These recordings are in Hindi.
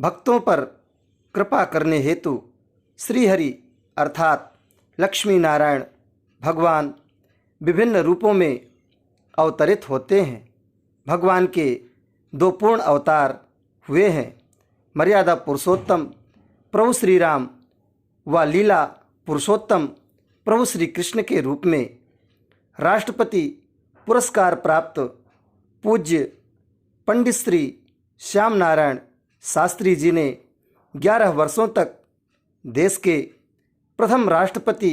भक्तों पर कृपा करने हेतु श्रीहरि अर्थात लक्ष्मी नारायण भगवान विभिन्न रूपों में अवतरित होते हैं। भगवान के दो पूर्ण अवतार हुए हैं, मर्यादा पुरुषोत्तम प्रभु श्री राम व लीला पुरुषोत्तम प्रभु श्री कृष्ण के रूप में। राष्ट्रपति पुरस्कार प्राप्त पूज्य पंडित श्री श्याम नारायण शास्त्री जी ने 11 वर्षों तक देश के प्रथम राष्ट्रपति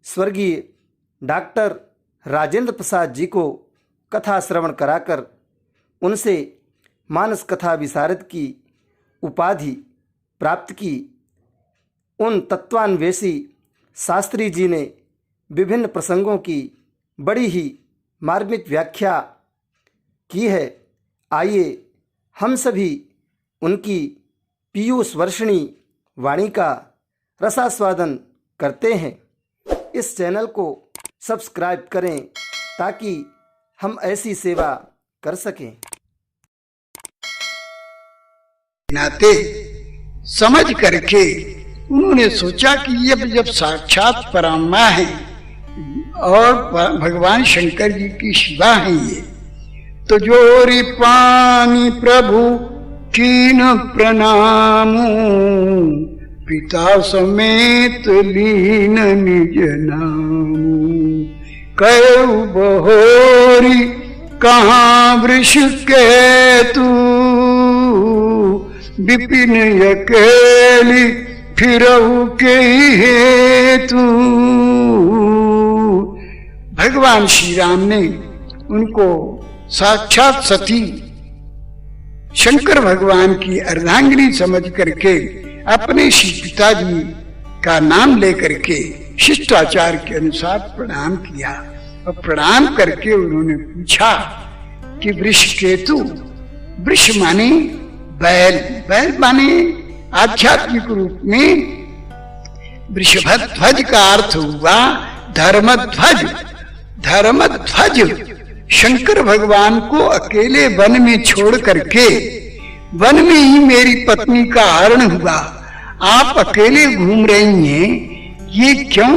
स्वर्गीय डॉक्टर राजेंद्र प्रसाद जी को कथा श्रवण कराकर उनसे मानस कथा विशारद की उपाधि प्राप्त की। उन तत्वान्वेषी शास्त्री जी ने विभिन्न प्रसंगों की बड़ी ही मार्मिक व्याख्या की है। आइए हम सभी उनकी पीयूष वर्षिणी वाणी का रसास्वादन करते हैं। इस चैनल को सब्सक्राइब करें ताकि हम ऐसी सेवा कर सकें। नाते समझ करके उन्होंने सोचा कि ये जब साक्षात परात्मा है और भगवान शंकर जी की शिवा है ये, तो जोरी पानी प्रभु कीन प्रणामू, पिता समेत लीन निज नामू। कयु बहोरी कहाँ वृष के तू, विपिन अकेली फिरहु के हेतु। भगवान श्री राम ने उनको साक्षात सती शंकर भगवान की अर्धांगिनी समझ करके अपने श्री पिताजी का नाम लेकर के शिष्टाचार के अनुसार प्रणाम किया और प्रणाम करके उन्होंने पूछा कि वृषकेतु, वृष माने बैल, बैल माने आध्यात्मिक रूप में वृषभध्वज का अर्थ हुआ धर्मध्वज। धर्मध्वज शंकर भगवान को अकेले वन में छोड़ करके, वन में ही मेरी पत्नी का हरण हुआ, आप अकेले घूम रही हैं, ये क्यों?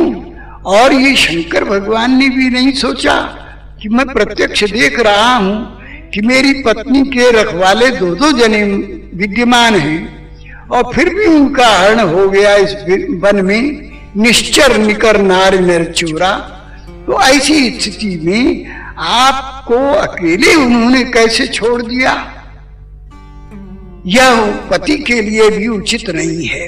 और ये शंकर भगवान ने भी नहीं सोचा कि मैं प्रत्यक्ष देख रहा हूं कि मेरी पत्नी के रखवाले दो जने विद्यमान हैं और फिर भी उनका हरण हो गया इस वन में। निश्चर निकर नार नर चोरा। तो ऐसी स्थिति में आपको अकेले उन्होंने कैसे छोड़ दिया? यह पति के लिए भी उचित नहीं है।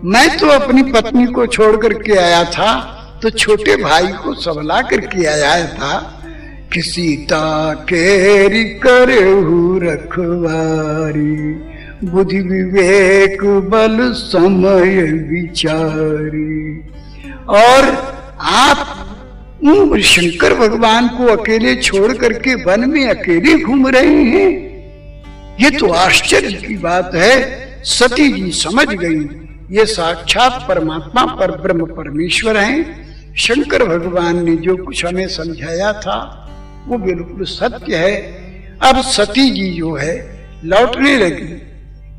मैं तो अपनी पत्नी को छोड़ करके आया था तो छोटे भाई को सबला करके आया था कि सीता केरी करहु रखवारी, बुद्धि विवेक बल समय विचारी। और आप शंकर भगवान को अकेले छोड़ करके वन में अकेले घूम रहे हैं, ये तो आश्चर्य की बात है। सती जी समझ गई ये साक्षात परमात्मा पर ब्रह्म परमेश्वर हैं। शंकर भगवान ने जो कुछ हमें समझाया था वो बिल्कुल सत्य है। अब सती जी जो है लौटने लगी।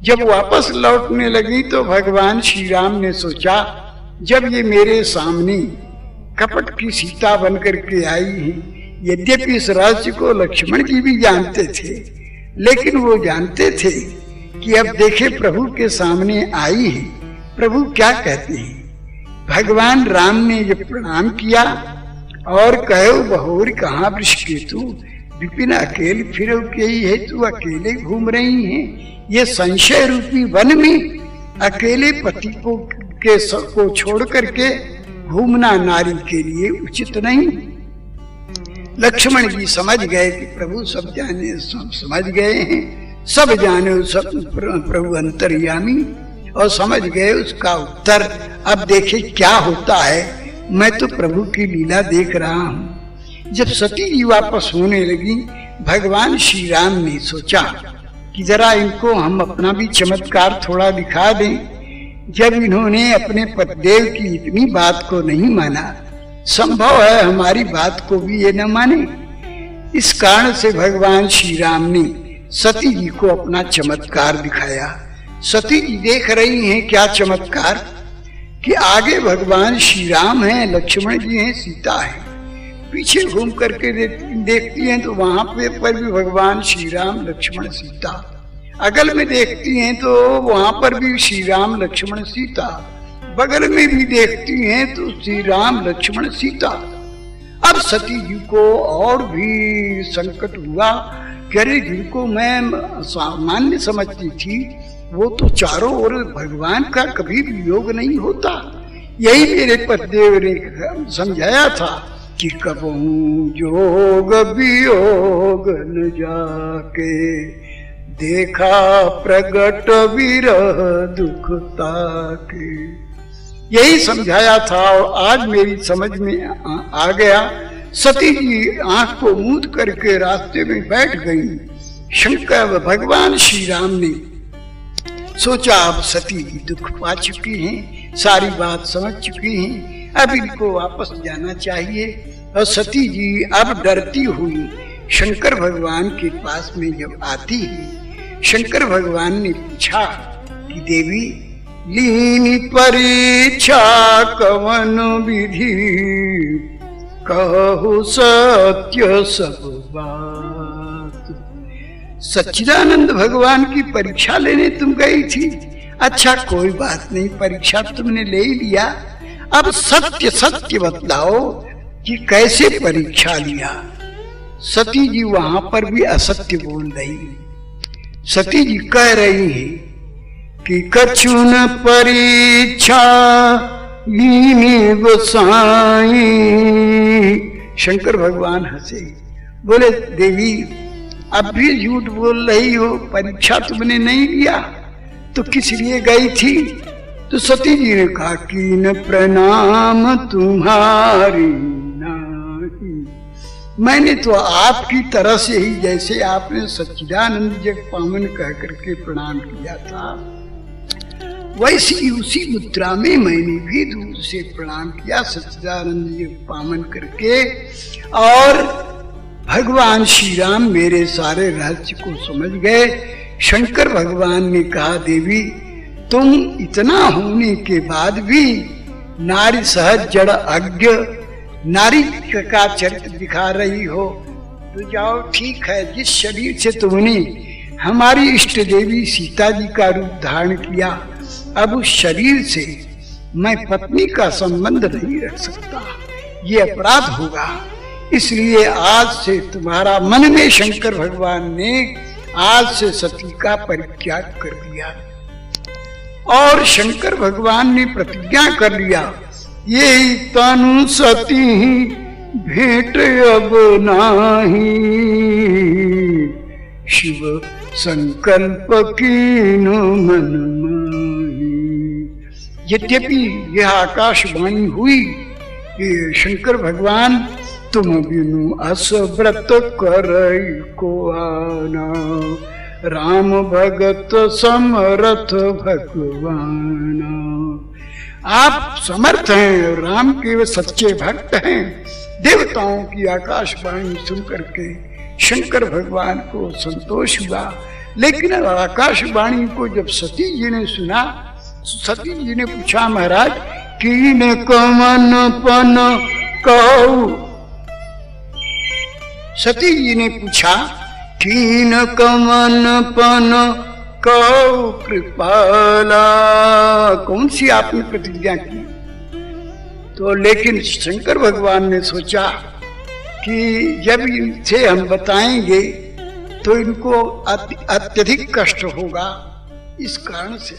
जब वापस लौटने लगी तो भगवान श्री राम ने सोचा, जब ये मेरे सामने कपट की सीता बन करके आई है, यद्यपि इस राज्य को लक्ष्मण जी भी जानते थे, लेकिन वो जानते थे कि अब देखे प्रभु के सामने आई है, प्रभु क्या कहते हैं। भगवान राम ने जब प्रणाम किया और कहो बहोर कहाँ वृषकेतु, विपिन अकेले फिर के ही है, तू अकेले घूम रही हैं। ये संशय रूपी वन में अकेले पति को छोड़ करके घूमना नारी के लिए उचित नहीं। लक्ष्मण जी समझ गए कि प्रभु सब जाने, सब समझ गए हैं, सब जाने सब प्रभु अंतर्यामी, और समझ गए उसका उत्तर। अब देखे क्या होता है, मैं तो प्रभु की लीला देख रहा हूं। जब सती जी वापस होने लगी, भगवान श्री राम ने सोचा कि जरा इनको हम अपना भी चमत्कार थोड़ा दिखा दें। जब इन्होंने अपने पतिदेव की इतनी बात को नहीं माना, संभव है हमारी बात को भी ये न माने। इस कारण से भगवान श्री राम ने सती जी को अपना चमत्कार दिखाया। सती जी देख रही हैं क्या चमत्कार कि आगे भगवान श्री राम हैं, लक्ष्मण जी हैं, सीता है। पीछे घूम करके देखती हैं तो वहां पर भी भगवान श्री राम, लक्ष्मण, सीता। अगल में देखती हैं तो वहां पर भी श्री राम, लक्ष्मण, सीता। बगल में भी देखती हैं तो श्री राम, लक्ष्मण, सीता। अब सती जी को और भी संकट हुआ कि अरे जिनको मैं सामान्य समझती थी वो तो चारों ओर भगवान का कभी वियोग नहीं होता। यही मेरे पतिदेव ने समझाया था कि कबहू जोग वियोग न जाके देखा प्रगट विरह दुख ताके। यही समझाया था और आज मेरी समझ में आ गया। सती जी आंख को मूंद करके रास्ते में बैठ गई। शंकर भगवान श्री राम ने सोचा अब सती जी दुख पा चुकी हैं, सारी बात समझ चुकी हैं, अब इनको वापस जाना चाहिए। और सती जी अब डरती हुई शंकर भगवान के पास में जब आती है, शंकर भगवान ने पूछा कि देवी लीनी परीक्षा कवन विधि कहु सत्य सब बात। सच्चिदानंद भगवान की परीक्षा लेने तुम गई थी। अच्छा कोई बात नहीं, परीक्षा तुमने ले ही लिया। अब सत्य सत्य बतलाओ कि कैसे परीक्षा लिया। सती जी वहां पर भी असत्य बोल रही। सती जी कह रही है कि कछुन परीक्षा लीनी गोसाई। शंकर भगवान हंसे, बोले देवी अब भी झूठ बोल रही हो, परीक्षा तुमने नहीं लिया तो किस लिए गई थी? तो सती जी ने कहा कि न प्रणाम तुम्हारी नाही, मैंने तो आपकी तरह से ही जैसे आपने सच्चिदानंद जग पावन कह करके प्रणाम किया था वैसे ही उसी मुद्रा में मैंने भी दूर से प्रणाम किया सच्चिदानंद जग पावन करके। और भगवान श्री राम मेरे सारे रहस्य को समझ गए। शंकर भगवान ने कहा देवी तुम इतना होने के बाद भी नारी सहज जड़ अज्ञ नारी का चरित्र दिखा रही हो तो जाओ ठीक है। जिस शरीर से तुमने हमारी इष्ट देवी सीता जी का रूप धारण किया अब उस शरीर से मैं पत्नी का संबंध नहीं रख सकता, ये अपराध होगा। इसलिए आज से तुम्हारा मन में शंकर भगवान ने आज से सती का परित्याग कर दिया। और शंकर भगवान ने प्रतिज्ञा कर लिया ये तनु सती भेंट अब नाही, शिव संकल्प कीनो मन माही। यद्यपि यह आकाशवाणी हुई कि शंकर भगवान तुम बिनु अस व्रत करई को आना, राम भगत समर्थ भगवाना। आप समर्थ हैं, राम के वे सच्चे भक्त हैं। देवताओं की आकाशवाणी सुन करके शंकर भगवान को संतोष हुआ। लेकिन आकाशवाणी को जब सती जी ने सुना, सती जी ने पूछा महाराज कीन कमन पन कहू। सती जी ने पूछा कीन कमन पन कहू कृपाला, कौन सी आपने प्रतिज्ञा की? तो लेकिन शंकर भगवान ने सोचा कि जब इनसे हम बताएंगे तो इनको अत्यधिक कष्ट होगा, इस कारण से